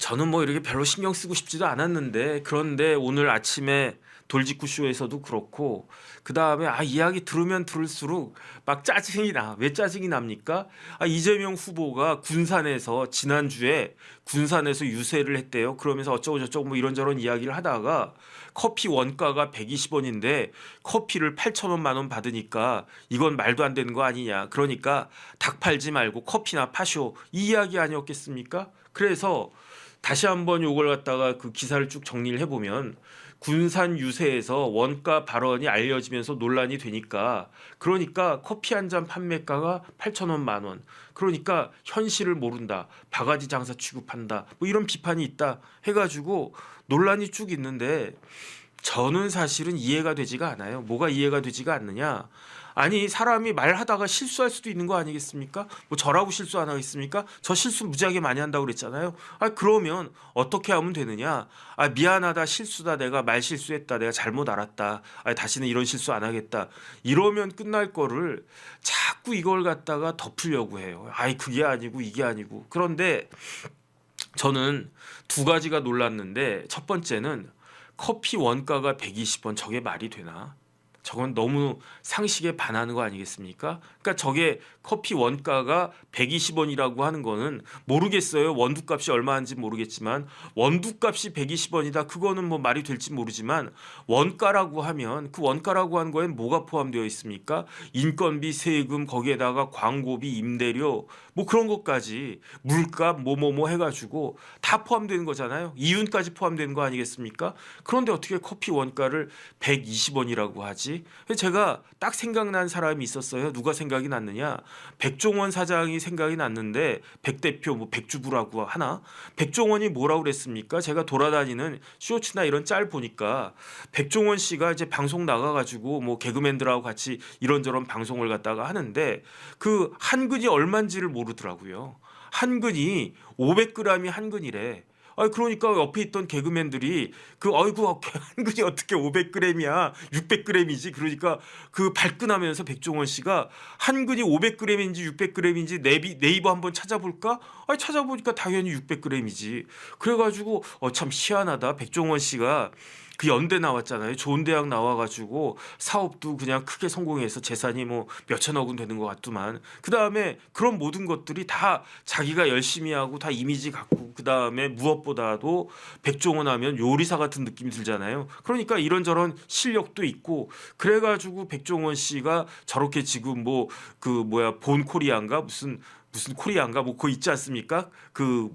저는 뭐 이렇게 별로 신경 쓰고 싶지도 않았는데 그런데 오늘 아침에 돌직구 쇼에서도 그렇고 그다음에 이야기 들으면 들을수록 막 짜증이 나. 왜 짜증이 납니까? 이재명 후보가 군산에서 지난주에 군산에서 유세를 했대요. 그러면서 어쩌고 저쩌고 뭐 이런저런 이야기를 하다가 커피 원가가 120원인데 커피를 8,000원 만 원 받으니까 이건 말도 안 되는 거 아니냐. 그러니까 닭 팔지 말고 커피나 파쇼 이 이야기 아니었겠습니까? 그래서 다시 한번 요걸 갖다가 그 기사를 쭉 정리를 해보면 군산 유세에서 원가 발언이 알려지면서 논란이 되니까 그러니까 커피 한 잔 판매가가 8,000원 만 원. 그러니까 현실을 모른다. 바가지 장사 취급한다. 뭐 이런 비판이 있다 해가지고 논란이 쭉 있는데 저는 사실은 이해가 되지가 않아요. 뭐가 이해가 되지가 않느냐? 아니 사람이 말하다가 실수할 수도 있는 거 아니겠습니까? 뭐 저라고 실수 안 하겠습니까? 저 실수 무지하게 많이 한다고 그랬잖아요. 그러면 어떻게 하면 되느냐? 미안하다, 실수다, 내가 말 실수했다, 내가 잘못 알았다. 다시는 이런 실수 안 하겠다. 이러면 끝날 거를 자꾸 이걸 갖다가 덮으려고 해요. 그게 아니고 이게 아니고. 그런데 저는 두 가지가 놀랐는데 첫 번째는 커피 원가가 120원 저게 말이 되나? 저건 너무 상식에 반하는 거 아니겠습니까? 그러니까 저게 커피 원가가 120원이라고 하는 거는 모르겠어요. 원두값이 얼마인지 모르겠지만 원두값이 120원이다. 그거는 뭐 말이 될지 모르지만 원가라고 하면 그 원가라고 하는 거엔 뭐가 포함되어 있습니까? 인건비, 세금, 거기에다가 광고비, 임대료 뭐 그런 것까지 물값 뭐뭐뭐 해가지고 다 포함되는 거잖아요. 이윤까지 포함되는 거 아니겠습니까? 그런데 어떻게 커피 원가를 120원이라고 하지? 제가 딱 생각난 사람이 있었어요. 누가 생각이 났느냐? 백종원 사장이 생각이 났는데 백 대표 뭐 백주부라고 하나? 백종원이 뭐라고 그랬습니까? 제가 돌아다니는 쇼츠나 이런 짤 보니까 백종원 씨가 이제 방송 나가가지고 뭐 개그맨들하고 같이 이런저런 방송을 갖다가 하는데 그 한근이 얼마인지를 모르더라고요. 한근이 500g이 한근이래. 그러니까 옆에 있던 개그맨들이 아이고 한근이 어떻게 500g이야 600g이지 그러니까 그 발끈하면서 백종원 씨가 한근이 500g인지 600g인지 네이버 한번 찾아볼까? 찾아보니까 당연히 600g이지. 그래가지고 참 희한하다. 백종원 씨가 그 연대 나왔잖아요. 좋은 대학 나와가지고 사업도 그냥 크게 성공해서 재산이 뭐 몇천억 원 되는 것 같더만. 그 다음에 그런 모든 것들이 다 자기가 열심히 하고 다 이미지 갖고 그 다음에 무엇보다도 백종원 하면 요리사 같은 느낌이 들잖아요. 그러니까 이런저런 실력도 있고 그래가지고 백종원 씨가 저렇게 지금 뭐 그 뭐야 본코리아인가 무슨 코리아인가 뭐 그거 있지 않습니까? 그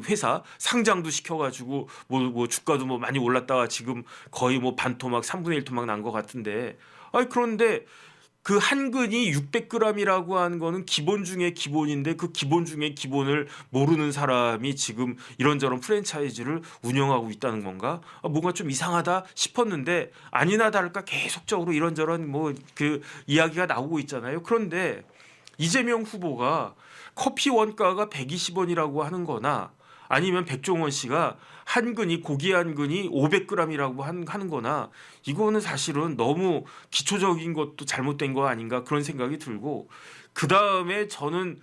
회사 상장도 시켜가지고 뭐 주가도 뭐 많이 올랐다가 지금 거의 뭐 반토막 3분의 1 토막 난 것 같은데 그런데 그 한근이 600g이라고 하는 거는 기본 중에 기본인데 그 기본 중에 기본을 모르는 사람이 지금 이런저런 프랜차이즈를 운영하고 있다는 건가? 뭔가 좀 이상하다 싶었는데 아니나 다를까 계속적으로 이런저런 뭐 그 이야기가 나오고 있잖아요. 그런데 이재명 후보가 커피 원가가 120원이라고 하는 거나 아니면 백종원 씨가 한근이 고기 한근이 500g이라고 하는 거나 이거는 사실은 너무 기초적인 것도 잘못된 거 아닌가 그런 생각이 들고 그다음에 저는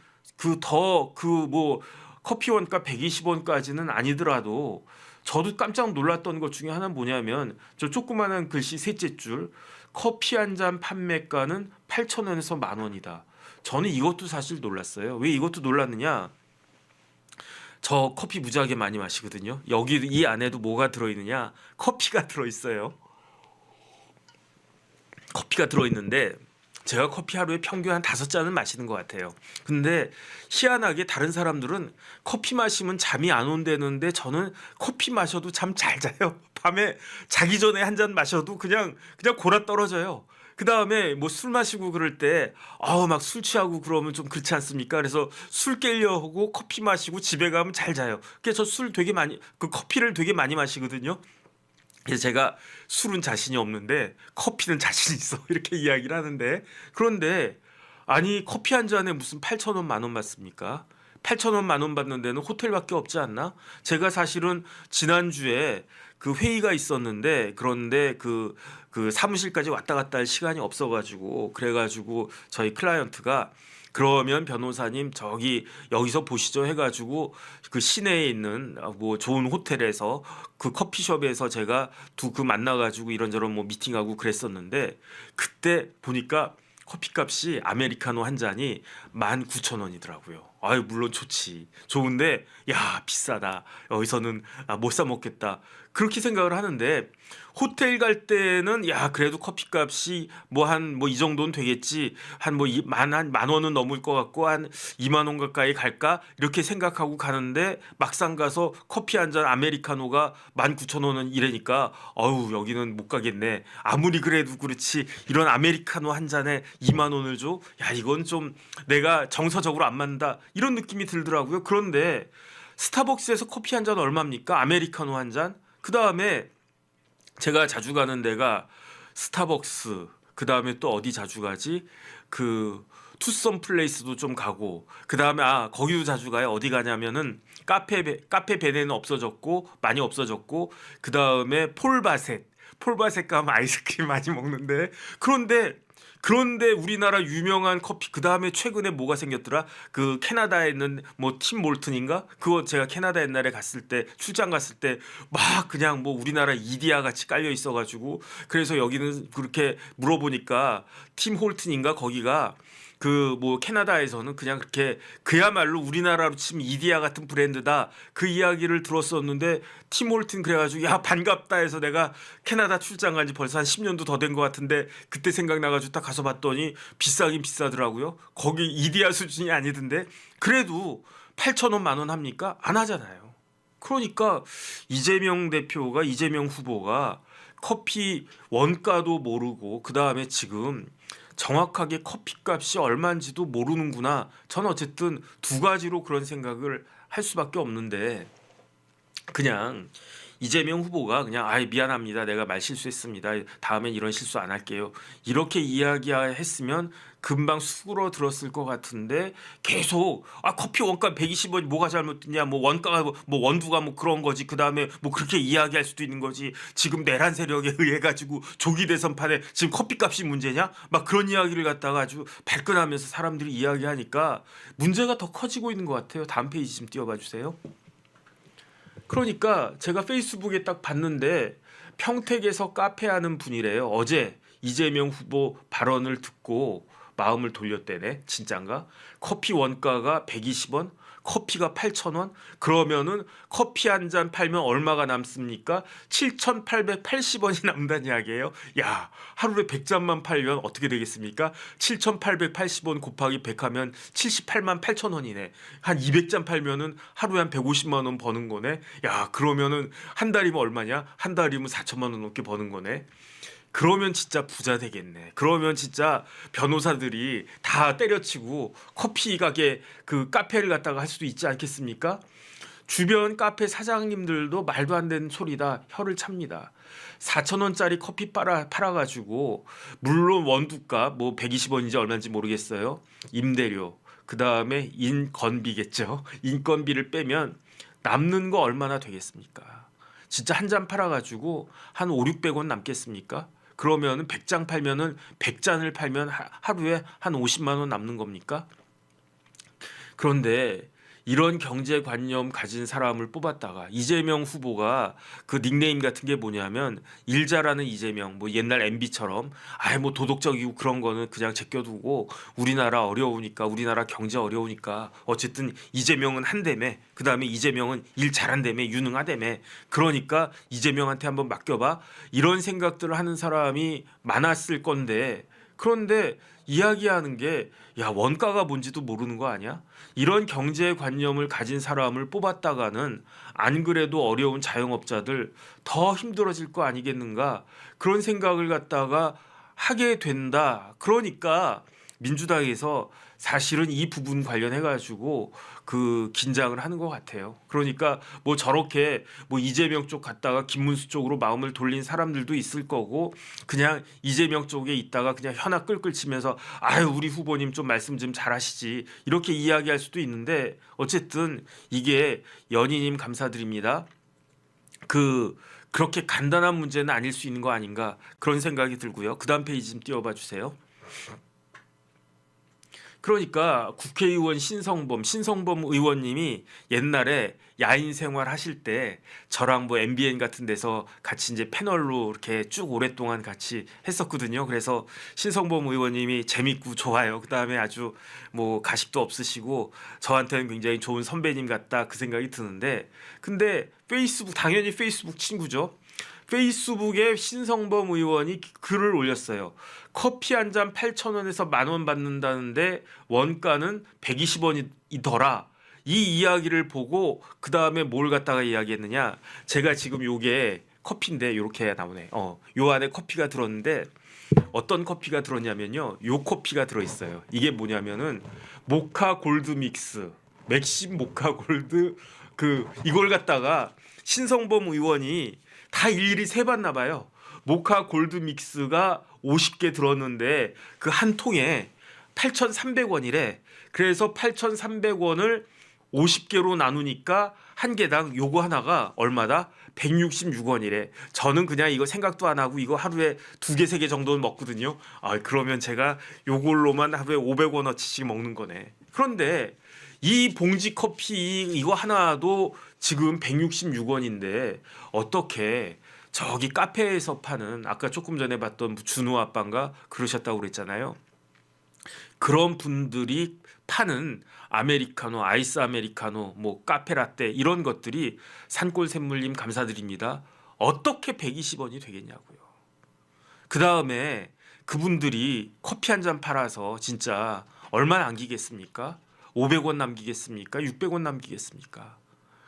뭐 커피 원가 120원까지는 아니더라도 저도 깜짝 놀랐던 것 중에 하나는 뭐냐면 저 조그마한 글씨 셋째 줄 커피 한 잔 판매가는 8,000원에서 10,000원이다. 저는 이것도 사실 놀랐어요. 왜 이것도 놀랐느냐? 저 커피 무지하게 많이 마시거든요. 여기 이 안에도 뭐가 들어있느냐? 커피가 들어있어요. 커피가 들어있는데 제가 커피 하루에 평균 한 5잔은 마시는 것 같아요. 근데 희한하게 다른 사람들은 커피 마시면 잠이 안 온다는데 저는 커피 마셔도 잠 잘 자요. 밤에 자기 전에 한 잔 마셔도 그냥 골아 떨어져요. 그 다음에 뭐 술 마시고 그럴 때 막 술 취하고 그러면 좀 그렇지 않습니까? 그래서 술 깨려고 커피 마시고 집에 가면 잘 자요. 그래서 커피를 되게 많이 마시거든요. 그래서 제가 술은 자신이 없는데 커피는 자신 있어 이렇게 이야기를 하는데 그런데 아니 커피 한 잔에 무슨 8,000원 10,000원 받습니까? 8,000원 10,000원 받는 데는 호텔밖에 없지 않나? 제가 사실은 지난주에 그 회의가 있었는데 그런데 그 사무실까지 왔다 갔다 할 시간이 없어가지고 그래가지고 저희 클라이언트가 그러면 변호사님 저기 여기서 보시죠 해가지고 그 시내에 있는 뭐 좋은 호텔에서 그 커피숍에서 제가 그 만나가지고 이런저런 뭐 미팅하고 그랬었는데 그때 보니까 커피값이 아메리카노 한 잔이 19,000원이더라고요. 아유 물론 좋지. 좋은데 야 비싸다. 여기서는 못 사 먹겠다. 그렇게 생각을 하는데 호텔 갈 때는 야 그래도 커피값이 뭐 한 뭐 이 정도는 되겠지. 한 뭐 만 원은 넘을 것 같고 한 2만 원 가까이 갈까? 이렇게 생각하고 가는데 막상 가서 커피 한 잔 아메리카노가 19,000원은 이래니까 어우 여기는 못 가겠네. 아무리 그래도 그렇지 이런 아메리카노 한 잔에 2만 원을 줘? 야 이건 좀 내가 정서적으로 안 맞는다. 이런 느낌이 들더라고요. 그런데 스타벅스에서 커피 한 잔 얼마입니까? 아메리카노 한 잔? 그 다음에 제가 자주 가는 데가 스타벅스, 그 다음에 또 어디 자주 가지? 그 투썸 플레이스도 좀 가고, 그 다음에 거기도 자주 가요. 어디 가냐면은 카페 베네는 없어졌고 많이 없어졌고, 그 다음에 폴바셋 가면 아이스크림 많이 먹는데 그런데 우리나라 유명한 커피 그 다음에 최근에 뭐가 생겼더라? 그 캐나다에 있는 뭐 팀 몰튼인가? 그거 제가 캐나다 옛날에 갔을 때 출장 갔을 때 막 그냥 뭐 우리나라 이디야 같이 깔려 있어가지고 그래서 여기는 그렇게 물어보니까 팀 홀튼인가 거기가 그 뭐 캐나다에서는 그냥 그렇게 그야말로 우리나라로 치면 이디야 같은 브랜드다 그 이야기를 들었었는데 팀홀튼 그래가지고 야 반갑다 해서 내가 캐나다 출장 간 지 벌써 한 10년도 더 된 것 같은데 그때 생각나가지고 딱 가서 봤더니 비싸긴 비싸더라고요. 거기 이디야 수준이 아니던데 그래도 8,000원 10,000원 합니까? 안 하잖아요. 그러니까 이재명 후보가 커피 원가도 모르고 그 다음에 지금 정확하게 커피값이 얼마인지도 모르는구나. 저는 어쨌든 두 가지로 그런 생각을 할 수밖에 없는데 그냥 이재명 후보가 그냥 미안합니다. 내가 말 실수했습니다. 다음엔 이런 실수 안 할게요. 이렇게 이야기했으면 금방 수그러들었을 것 같은데 계속 커피 원가 120원이 뭐가 잘못됐냐 뭐 원가가 뭐 원두가 뭐 그런 거지 그다음에 뭐 그렇게 이야기할 수도 있는 거지 지금 내란 세력에 의해 가지고 조기 대선판에 지금 커피값이 문제냐 막 그런 이야기를 갖다가 아주 발끈하면서 사람들이 이야기하니까 문제가 더 커지고 있는 것 같아요. 다음 페이지 좀 띄워봐 주세요. 그러니까 제가 페이스북에 딱 봤는데 평택에서 카페 하는 분이래요. 어제 이재명 후보 발언을 듣고 마음을 돌렸대네. 진짠가? 커피 원가가 120원, 커피가 8,000원? 그러면은 커피 한 잔 팔면 얼마가 남습니까? 7,880원이 남는다는 이야기예요. 야, 하루에 100잔만 팔면 어떻게 되겠습니까? 7,880원 곱하기 100 하면 78만 8천 원이네. 한 200잔 팔면은 하루에 한 150만 원 버는 거네. 야, 그러면은 한 달이면 얼마냐? 한 달이면 4천만 원 넘게 버는 거네. 그러면 진짜 부자 되겠네. 그러면 진짜 변호사들이 다 때려치고 커피 가게 그 카페를 갖다가 할 수도 있지 않겠습니까? 주변 카페 사장님들도 말도 안 되는 소리다 혀를 찹니다. 4,000원짜리 커피 팔아가지고 물론 원두값 뭐 120원인지 얼마인지 모르겠어요. 임대료 그 다음에 인건비겠죠. 인건비를 빼면 남는 거 얼마나 되겠습니까? 진짜 한 잔 팔아가지고 한 5, 600원 남겠습니까? 그러면은 100장 팔면은 100잔을 팔면 하루에 한 50만 원 남는 겁니까? 그런데 이런 경제관념 가진 사람을 뽑았다가 이재명 후보가 그 닉네임 같은 게 뭐냐면 일 잘하는 이재명 뭐 옛날 MB처럼 뭐 도덕적이고 그런 거는 그냥 제껴두고 우리나라 어려우니까 우리나라 경제 어려우니까 어쨌든 이재명은 한다며 그 다음에 이재명은 일 잘한다며 유능하다며 그러니까 이재명한테 한번 맡겨봐 이런 생각들을 하는 사람이 많았을 건데 그런데 이야기하는 게 야 원가가 뭔지도 모르는 거 아니야? 이런 경제관념을 가진 사람을 뽑았다가는 안 그래도 어려운 자영업자들 더 힘들어질 거 아니겠는가 그런 생각을 갖다가 하게 된다. 그러니까 민주당에서 사실은 이 부분 관련해 가지고 그 긴장을 하는 것 같아요. 그러니까 뭐 저렇게 뭐 이재명 쪽 갔다가 김문수 쪽으로 마음을 돌린 사람들도 있을 거고 그냥 이재명 쪽에 있다가 그냥 혀나 끌끌 치면서 우리 후보님 좀 말씀 좀 잘하시지 이렇게 이야기할 수도 있는데 어쨌든 이게 연희님 감사드립니다. 그렇게 간단한 문제는 아닐 수 있는 거 아닌가 그런 생각이 들고요. 그다음 페이지 좀 띄워봐 주세요. 그러니까 국회의원 신성범 의원님이 옛날에 야인 생활 하실 때 저랑 뭐 MBN 같은 데서 같이 이제 패널로 이렇게 쭉 오랫동안 같이 했었거든요. 그래서 신성범 의원님이 재밌고 좋아요. 그다음에 아주 뭐 가식도 없으시고 저한테는 굉장히 좋은 선배님 같다 그 생각이 드는데, 근데 당연히 페이스북 친구죠. 페이스북에 신성범 의원이 글을 올렸어요. 커피 한 잔 8,000원에서 10,000원 받는다는데 원가는 120원이더라. 이 이야기를 보고 그 다음에 뭘 갖다가 이야기했느냐. 제가 지금 요게 커피인데 요렇게 나오네. 요 안에 커피가 들었는데 어떤 커피가 들었냐면요. 요 커피가 들어있어요. 이게 뭐냐면은 모카 골드 믹스, 맥심 모카 골드 이걸 갖다가 신성범 의원이 다 일일이 세봤나 봐요. 모카 골드 믹스가 50개 들었는데 그 한 통에 8,300원이래. 그래서 8,300원을 50개로 나누니까 한 개당 요거 하나가 얼마다? 166원이래. 저는 그냥 이거 생각도 안 하고 이거 하루에 2개, 3개 정도는 먹거든요. 그러면 제가 요걸로만 하루에 500원어치씩 먹는 거네. 그런데 이 봉지 커피 이거 하나도 지금 166원인데 어떻게 저기 카페에서 파는, 아까 조금 전에 봤던 준호 아빠인가 그러셨다고 그랬잖아요. 그런 분들이 파는 아메리카노, 아이스 아메리카노, 뭐 카페라떼 이런 것들이 산골샘물님 감사드립니다. 어떻게 120원이 되겠냐고요. 그 다음에 그분들이 커피 한 잔 팔아서 진짜 얼마 남기겠습니까? 500원 남기겠습니까? 600원 남기겠습니까?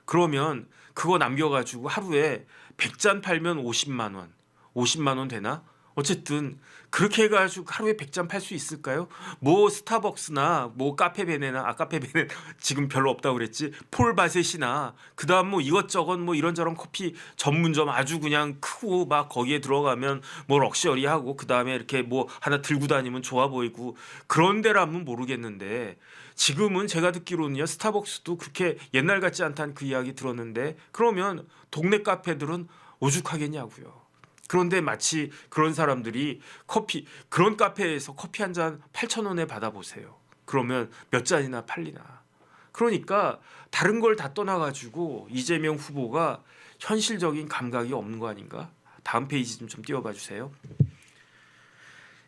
그러면 그거 남겨가지고 하루에 100잔 팔면 50만 원. 50만 원 되나? 어쨌든 그렇게 해가지고 하루에 100잔 팔 수 있을까요? 뭐 스타벅스나 뭐 카페베네나 카페베네 지금 별로 없다고 그랬지, 폴바셋이나 그다음 뭐 이것저것 뭐 이런저런 커피 전문점 아주 그냥 크고 막 거기에 들어가면 뭐 럭셔리하고 그다음에 이렇게 뭐 하나 들고 다니면 좋아 보이고 그런 데라면 모르겠는데, 지금은 제가 듣기로는요 스타벅스도 그렇게 옛날 같지 않다는 그 이야기 들었는데, 그러면 동네 카페들은 오죽하겠냐고요. 그런데 마치 그런 사람들이 그런 카페에서 커피 한 잔 8,000원에 받아보세요. 그러면 몇 잔이나 팔리나. 그러니까 다른 걸 다 떠나가지고 이재명 후보가 현실적인 감각이 없는 거 아닌가? 다음 페이지 좀 띄워봐 주세요.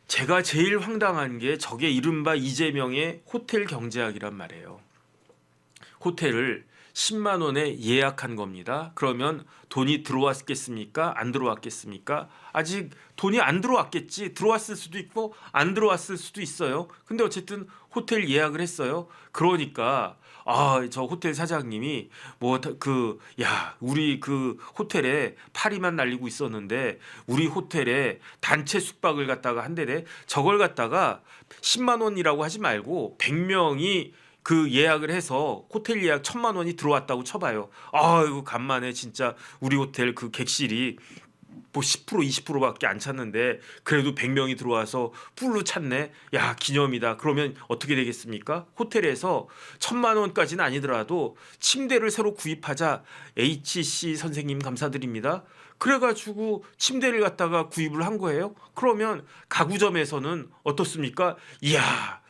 제가 제일 황당한 게 저게 이른바 이재명의 호텔 경제학이란 말이에요. 호텔을 10만 원에 예약한 겁니다. 그러면 돈이 들어왔겠습니까? 안 들어왔겠습니까? 아직 돈이 안 들어왔겠지. 들어왔을 수도 있고 안 들어왔을 수도 있어요. 근데 어쨌든 호텔 예약을 했어요. 그러니까 저 호텔 사장님이 우리 그 호텔에 파리만 날리고 있었는데 우리 호텔에 단체 숙박을 갖다가 한대래. 저걸 갖다가 10만 원이라고 하지 말고 100명이 그 예약을 해서 호텔 예약 1,000만 원이 들어왔다고 쳐봐요. 이거 간만에 진짜 우리 호텔 그 객실이 뭐 10% 20%밖에 안 찼는데 그래도 100명이 들어와서 풀로 찼네. 야, 기념이다. 그러면 어떻게 되겠습니까? 호텔에서 1,000만 원까지는 아니더라도 침대를 새로 구입하자. HC 선생님 감사드립니다. 그래가지고 침대를 갖다가 구입을 한 거예요. 그러면 가구점에서는 어떻습니까? 이야,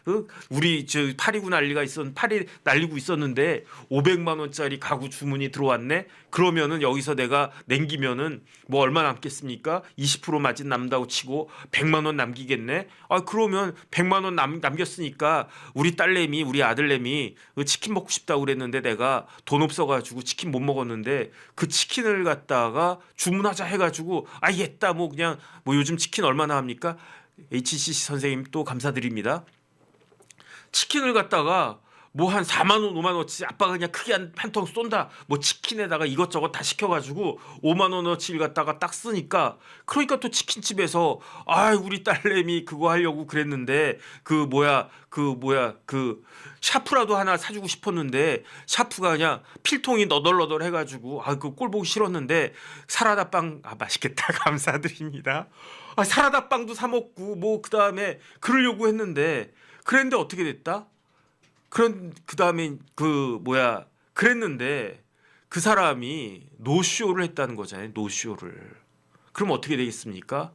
우리 저 파리 날리고 있었는데 500만 원짜리 가구 주문이 들어왔네. 그러면은 여기서 내가 남기면은 뭐 얼마 남겠습니까? 20% 마진 남다고 치고 100만 원 남기겠네. 그러면 100만 원 남겼으니까 우리 딸내미, 우리 아들내미 치킨 먹고 싶다고 그랬는데 내가 돈 없어가지고 치킨 못 먹었는데 그 치킨을 갖다가 주문하자 해가지고 옛다 뭐 그냥 뭐 요즘 치킨 얼마나 합니까? HCC 선생님 또 감사드립니다. 치킨을 갖다가 뭐 한 4만 원, 5만 원치 아빠가 그냥 크게 한 통 쏜다. 뭐 치킨에다가 이것저것 다 시켜가지고 5만 원어치를 갖다가 딱 쓰니까, 그러니까 또 치킨집에서 우리 딸내미 그거 하려고 그랬는데 그 샤프라도 하나 사주고 싶었는데 샤프가 그냥 필통이 너덜너덜 해가지고 그 꼴 보기 싫었는데 사라다빵 맛있겠다 감사드립니다. 사라다빵도 사 먹고 뭐 그다음에 그러려고 했는데 그랬는데 어떻게 됐다? 그다음에 그랬는데 그 사람이 노쇼를 했다는 거잖아요. 노쇼를. 그럼 어떻게 되겠습니까?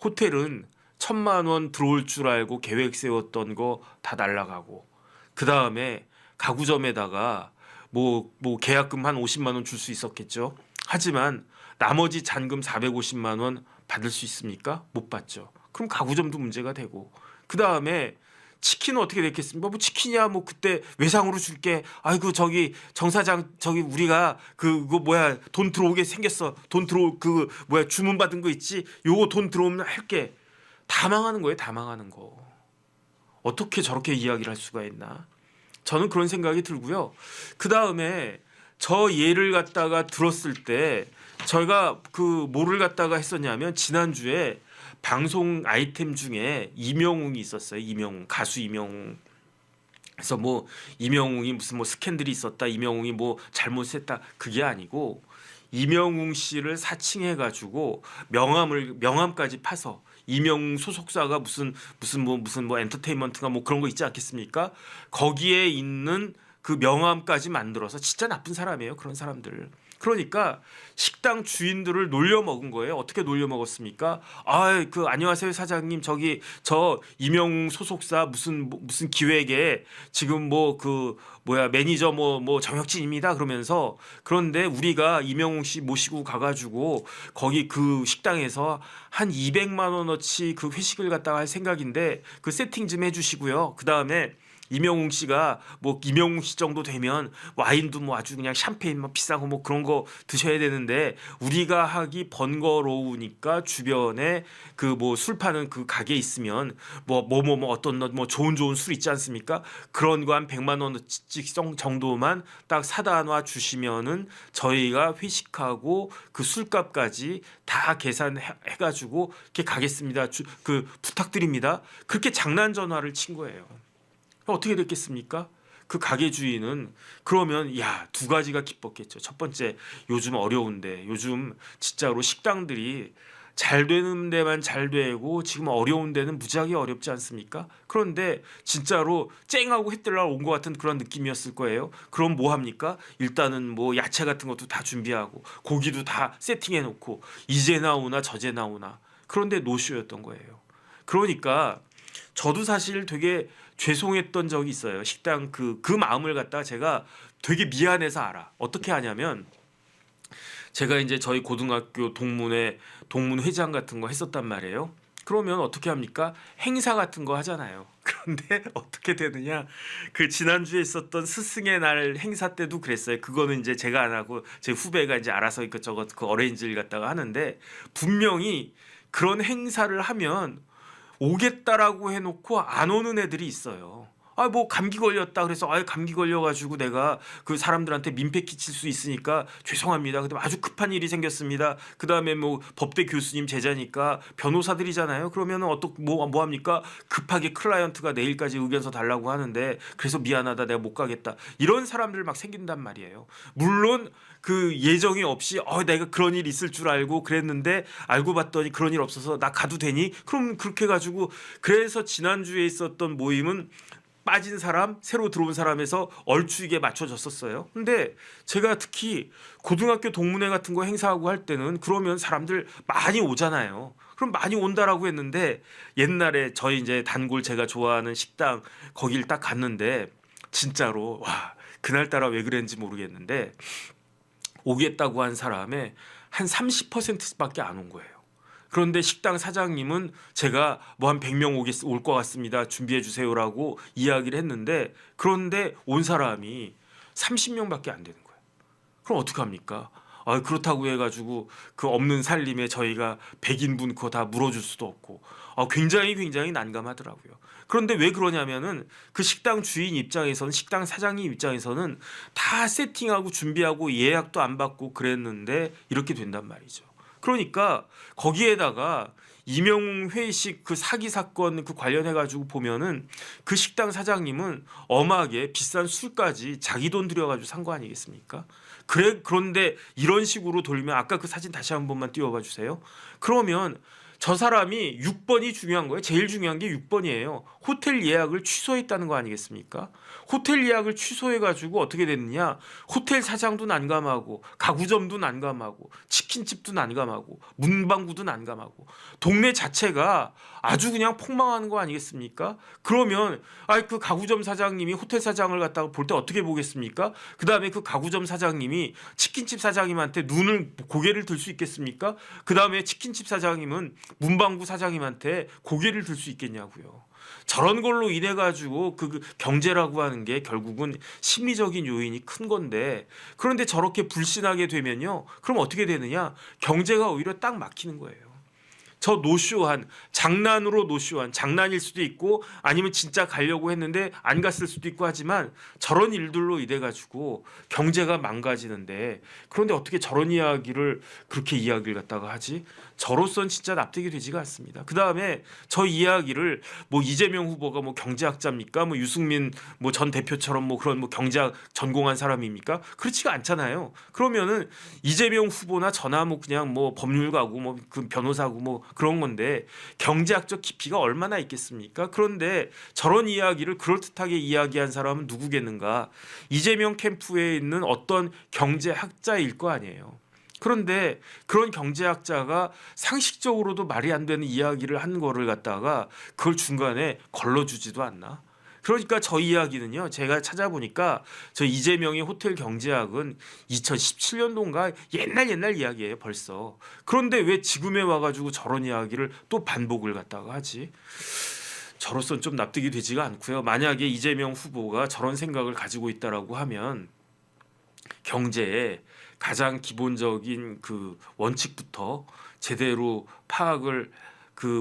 호텔은 1,000만 원 들어올 줄 알고 계획 세웠던 거 다 날라가고, 그 다음에 가구점에다가 뭐 계약금 한 50만 원 줄 수 있었겠죠. 하지만 나머지 잔금 450만 원 받을 수 있습니까? 못 받죠. 그럼 가구점도 문제가 되고, 그 다음에 치킨은 어떻게 됐겠습니까? 뭐 치킨이야 뭐 그때 외상으로 줄게. 아이고 저기 정 사장 저기 우리가 그거 뭐야 돈 들어오게 생겼어. 돈 들어올 그 뭐야 주문 받은 거 있지? 요거 돈 들어오면 할게. 다 망하는 거예요. 다 망하는 거. 어떻게 저렇게 이야기를 할 수가 있나? 저는 그런 생각이 들고요. 그 다음에 저 예를 갖다가 들었을 때 저희가 그 뭐를 갖다가 했었냐면 지난주에 방송 아이템 중에 이명웅이 있었어요. 이명웅 가수 이명웅. 그래서 뭐 이명웅이 무슨 뭐 스캔들이 있었다. 이명웅이 뭐 잘못했다. 그게 아니고 이명웅 씨를 사칭해 가지고 명함까지 파서 이명웅 소속사가 무슨 뭐 엔터테인먼트가 뭐 그런 거 있지 않겠습니까? 거기에 있는 그 명함까지 만들어서 진짜 나쁜 사람이에요. 그런 사람들. 그러니까 식당 주인들을 놀려 먹은 거예요. 어떻게 놀려 먹었습니까? 아, 그 안녕하세요 사장님, 저기 저 이명웅 소속사 무슨 기획에 지금 뭐 그 뭐야 매니저 뭐 정혁진입니다. 그러면서 그런데 우리가 이명웅 씨 모시고 가가지고 거기 그 식당에서 한 200만 원어치 그 회식을 갖다가 할 생각인데 그 세팅 좀 해주시고요. 그 다음에 이명웅 씨가 뭐 이명웅 씨 정도 되면 와인도 뭐 아주 그냥 샴페인 뭐 비싼 거 뭐 그런 거 드셔야 되는데 우리가 하기 번거로우니까 주변에 그 뭐 술 파는 그 가게 있으면 뭐 어떤 뭐 좋은 술 있지 않습니까? 그런 거 한 100만 원씩 정도만 딱 사다 놔 주시면은 저희가 회식하고 그 술값까지 다 계산해 가지고 이렇게 가겠습니다. 그 부탁드립니다. 그렇게 장난 전화를 친 거예요. 어떻게 됐겠습니까? 그 가게 주인은 그러면 야, 두 가지가 기뻤겠죠. 첫 번째, 요즘 어려운데 요즘 진짜로 식당들이 잘 되는 데만 잘 되고 지금 어려운 데는 무지하게 어렵지 않습니까? 그런데 진짜로 쨍하고 해뜰날 온 것 같은 그런 느낌이었을 거예요. 그럼 뭐 합니까? 일단은 뭐 야채 같은 것도 다 준비하고 고기도 다 세팅해 놓고 이제 나오나 저제 나오나. 그런데 노쇼였던 거예요. 그러니까 저도 사실 되게 죄송했던 적이 있어요. 식당 그 마음을 갖다가 제가 되게 미안해서 알아. 어떻게 하냐면 제가 이제 저희 고등학교 동문 회장 같은 거 했었단 말이에요. 그러면 어떻게 합니까? 행사 같은 거 하잖아요. 그런데 어떻게 되느냐? 그 지난주에 있었던 스승의 날 행사 때도 그랬어요. 그거는 이제 제가 안 하고 제 후배가 이제 알아서 이것저것 그 어레인지를 갖다가 하는데 분명히 그런 행사를 하면 오겠다라고 해놓고 안 오는 애들이 있어요. 아, 뭐 감기 걸렸다 그래서 감기 걸려가지고 내가 그 사람들한테 민폐 끼칠 수 있으니까 죄송합니다. 근데 아주 급한 일이 생겼습니다. 그 다음에 뭐 법대 교수님 제자니까 변호사들이잖아요. 그러면은 뭐 합니까? 급하게 클라이언트가 내일까지 의견서 달라고 하는데 그래서 미안하다 내가 못 가겠다. 이런 사람들 막 생긴단 말이에요. 물론 그 예정이 없이 내가 그런 일 있을 줄 알고 그랬는데 알고 봤더니 그런 일 없어서 나 가도 되니? 그럼 그렇게 가지고 그래서 지난주에 있었던 모임은 빠진 사람, 새로 들어온 사람에서 얼추 이게 맞춰졌었어요. 근데 제가 특히 고등학교 동문회 같은 거 행사하고 할 때는 그러면 사람들 많이 오잖아요. 그럼 많이 온다라고 했는데 옛날에 저희 이제 단골 제가 좋아하는 식당 거길 딱 갔는데 진짜로 와, 그날따라 왜 그랬는지 모르겠는데 오겠다고 한 사람의 한 30%밖에 안 온 거예요. 그런데 식당 사장님은 제가 뭐 한 100명 올 것 같습니다. 준비해 주세요라고 이야기를 했는데 그런데 온 사람이 30명밖에 안 되는 거예요. 그럼 어떡합니까? 그렇다고 해가지고 그 없는 살림에 저희가 100인분 그거 다 물어줄 수도 없고 굉장히 난감하더라고요. 그런데 왜 그러냐면은 그 식당 주인 입장에서는 식당 사장님 입장에서는 다 세팅하고 준비하고 예약도 안 받고 그랬는데 이렇게 된단 말이죠. 그러니까 거기에다가 이명웅 회식 그 사기 사건 그 관련해 가지고 보면은 그 식당 사장님은 엄하게 비싼 술까지 자기 돈 들여가지고 산 거 아니겠습니까? 그런데 이런 식으로 돌리면 아까 그 사진 다시 한 번만 띄워봐 주세요. 그러면 저 사람이 6번이 중요한 거예요. 제일 중요한 게 6번이에요. 호텔 예약을 취소했다는 거 아니겠습니까? 호텔 예약을 취소해가지고 어떻게 됐느냐? 호텔 사장도 난감하고 가구점도 난감하고 치킨집도 난감하고 문방구도 난감하고 동네 자체가 아주 그냥 폭망하는 거 아니겠습니까? 그러면 그 가구점 사장님이 호텔 사장을 갖다가 볼 때 어떻게 보겠습니까? 그 다음에 그 가구점 사장님이 치킨집 사장님한테 고개를 들 수 있겠습니까? 그 다음에 치킨집 사장님은 문방구 사장님한테 고개를 들 수 있겠냐고요. 저런 걸로 인해 가지고 그 경제라고 하는 게 결국은 심리적인 요인이 큰 건데, 그런데 저렇게 불신하게 되면요, 그럼 어떻게 되느냐? 경제가 오히려 딱 막히는 거예요. 저 노쇼한, 장난으로 노쇼한, 장난일 수도 있고 아니면 진짜 가려고 했는데 안 갔을 수도 있고 하지만 저런 일들로 인해 가지고 경제가 망가지는데, 그런데 어떻게 저런 이야기를 그렇게 이야기를 갖다가 하지? 저로선 진짜 납득이 되지가 않습니다. 그 다음에 저 이야기를 뭐 이재명 후보가 뭐 경제학자입니까? 뭐 유승민 뭐 전 대표처럼 뭐 그런 뭐 경제학 전공한 사람입니까? 그렇지가 않잖아요. 그러면은 이재명 후보나 저나 뭐 그냥 뭐 법률가고 뭐 그 변호사고 뭐 그런 건데 경제학적 깊이가 얼마나 있겠습니까? 그런데 저런 이야기를 그럴듯하게 이야기한 사람은 누구겠는가? 이재명 캠프에 있는 어떤 경제학자일 거 아니에요. 그런데 그런 경제학자가 상식적으로도 말이 안 되는 이야기를 한 거를 갖다가 그걸 중간에 걸러주지도 않나? 그러니까 저 이야기는요, 제가 찾아보니까 저 이재명의 호텔 경제학은 2017년도인가 옛날 이야기예요 벌써. 그런데 왜 지금에 와가지고 저런 이야기를 또 반복을 갖다가 하지? 저로선 좀 납득이 되지가 않고요. 만약에 이재명 후보가 저런 생각을 가지고 있다라고 하면 경제에 가장 기본적인 그 원칙부터 제대로 파악을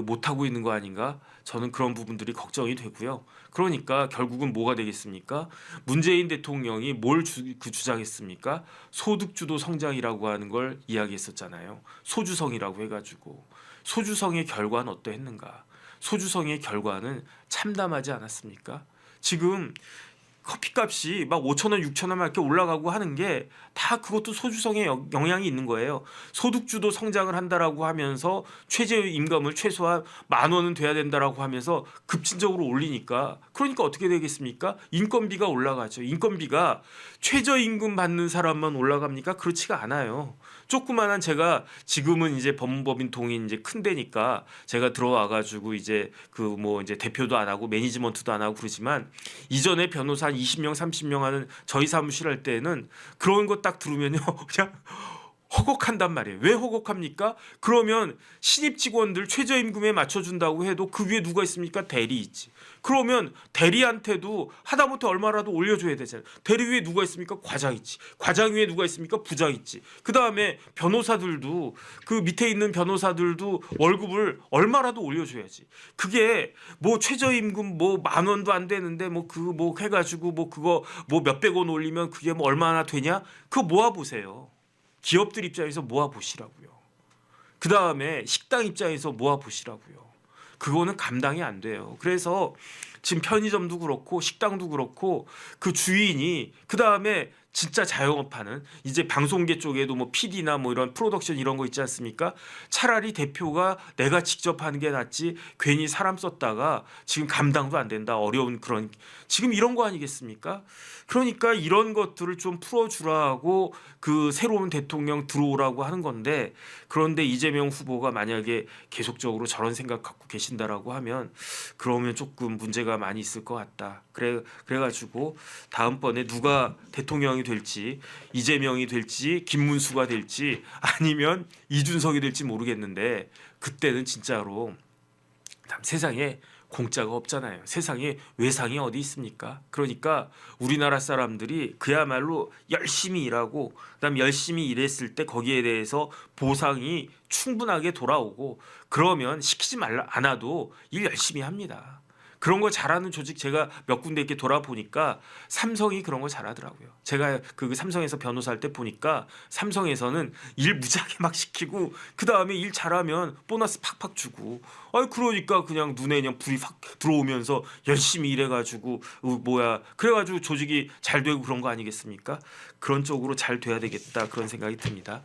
못하고 있는 거 아닌가? 저는 그런 부분들이 걱정이 되고요. 그러니까 결국은 뭐가 되겠습니까? 문재인 대통령이 뭘 주장했습니까? 소득주도 성장이라고 하는 걸 이야기했었잖아요. 소주성이라고 해가지고 소주성의 결과는 어떠했는가? 소주성의 결과는 참담하지 않았습니까? 지금 커피값이 막 5,000원, 6,000원 막 이렇게 올라가고 하는 게 다 그것도 소주성의 영향이 있는 거예요. 소득주도 성장을 한다라고 하면서 최저임금을 최소한 10,000원은 돼야 된다라고 하면서 급진적으로 올리니까, 그러니까 어떻게 되겠습니까? 인건비가 올라가죠. 인건비가 최저임금 받는 사람만 올라갑니까? 그렇지가 않아요. 조그만한, 제가 지금은 이제 법무법인 동인 이제 큰 데니까 제가 들어와 가지고 이제 그 뭐 이제 대표도 안 하고 매니지먼트도 안 하고 그러지만, 이전에 변호사 한 20명 30명 하는 저희 사무실 할 때는 그런 거 딱 들으면요 그냥 허걱한단 말이에요. 왜 허걱합니까? 그러면 신입 직원들 최저임금에 맞춰준다고 해도 그 위에 누가 있습니까? 대리 있지. 그러면 대리한테도 하다못해 얼마라도 올려줘야 되잖아요. 대리 위에 누가 있습니까? 과장 있지. 과장 위에 누가 있습니까? 부장 있지. 그 다음에 변호사들도, 그 밑에 있는 변호사들도 월급을 얼마라도 올려줘야지. 그게 뭐 최저임금 뭐 10,000원도 안 되는데 뭐 그거 뭐 해가지고 뭐 그거 뭐 몇백 원 올리면 그게 뭐 얼마나 되냐? 그거 모아보세요. 기업들 입장에서 모아보시라고요. 그 다음에 식당 입장에서 모아보시라고요. 그거는 감당이 안 돼요. 그래서 지금 편의점도 그렇고 식당도 그렇고 그 주인이, 그 다음에 진짜 자영업하는 이제 방송계 쪽에도 뭐 PD나 뭐 이런 프로덕션 이런 거 있지 않습니까? 차라리 대표가 내가 직접 하는 게 낫지 괜히 사람 썼다가 지금 감당도 안 된다, 어려운 그런 지금 이런 거 아니겠습니까? 그러니까 이런 것들을 좀 풀어주라고 그 새로운 대통령 들어오라고 하는 건데, 그런데 이재명 후보가 만약에 계속적으로 저런 생각 갖고 계신다라고 하면 그러면 조금 문제가 많이 있을 것 같다. 그래가지고 다음번에 누가 대통령이 될지, 이재명이 될지 김문수가 될지 아니면 이준석이 될지 모르겠는데, 그때는 진짜로 세상에 공짜가 없잖아요. 세상에 외상이 어디 있습니까? 그러니까 우리나라 사람들이 그야말로 열심히 일하고 그다음 열심히 일했을 때 거기에 대해서 보상이 충분하게 돌아오고, 그러면 시키지 말라 않아도 일 열심히 합니다. 그런 거 잘하는 조직 제가 몇 군데 이렇게 돌아보니까 삼성이 그런 거 잘하더라고요. 제가 그 삼성에서 변호사 할 때 보니까 삼성에서는 일 무지하게 막 시키고 그 다음에 일 잘하면 보너스 팍팍 주고, 그러니까 그냥 눈에 그냥 불이 확 들어오면서 열심히 일해가지고 그래가지고 조직이 잘 되고 그런 거 아니겠습니까? 그런 쪽으로 잘 돼야 되겠다, 그런 생각이 듭니다.